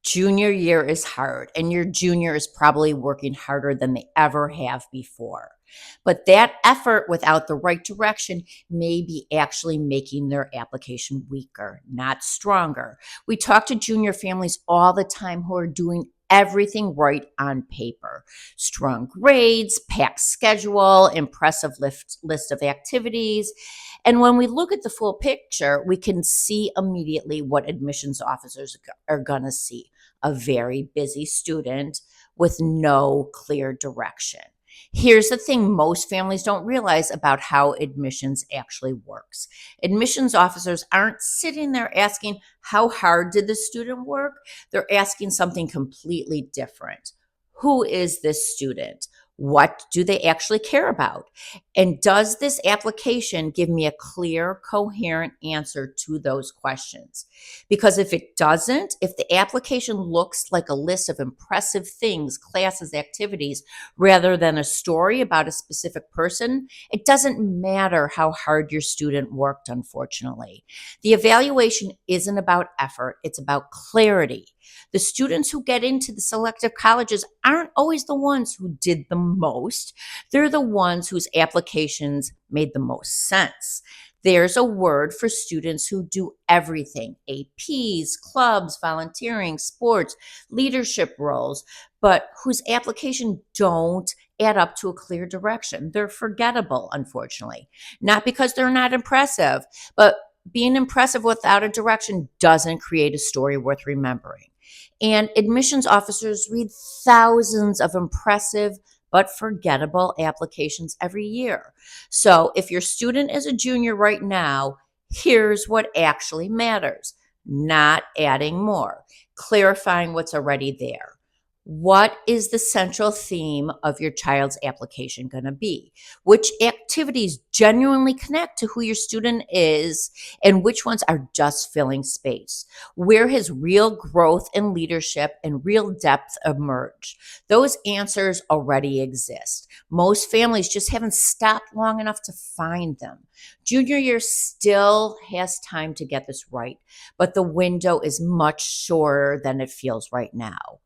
Junior year is hard, and your junior is probably working harder than they ever have before. But that effort without the right direction may be actually making their application weaker, not stronger. We talk to junior families all the time who are doing everything right on paper: strong grades, packed schedule, impressive list of activities. And when we look at the full picture, we can see immediately what admissions officers are going to see: a very busy student with no clear direction. Here's the thing most families don't realize about how admissions actually works. Admissions officers aren't sitting there asking, how hard did the student work? They're asking something completely different. Who is this student? What do they actually care about? And does this application give me a clear, coherent answer to those questions? Because if it doesn't, if the application looks like a list of impressive things, classes, activities, rather than a story about a specific person, it doesn't matter how hard your student worked, unfortunately. The evaluation isn't about effort, it's about clarity. The students who get into the selective colleges aren't always the ones who did the most. They're the ones whose applications made the most sense. There's a word for students who do everything: APs, clubs, volunteering, sports, leadership roles, but whose application don't add up to a clear direction. They're forgettable, unfortunately. Not because they're not impressive, but being impressive without a direction doesn't create a story worth remembering. And admissions officers read thousands of impressive but forgettable applications every year. So if your student is a junior right now, here's what actually matters: not adding more, clarifying what's already there. What is the central theme of your child's application going to be? Which activities genuinely connect to who your student is, and which ones are just filling space? Where has real growth and leadership and real depth emerged? Those answers already exist. Most families just haven't stopped long enough to find them. Junior year still has time to get this right, but the window is much shorter than it feels right now.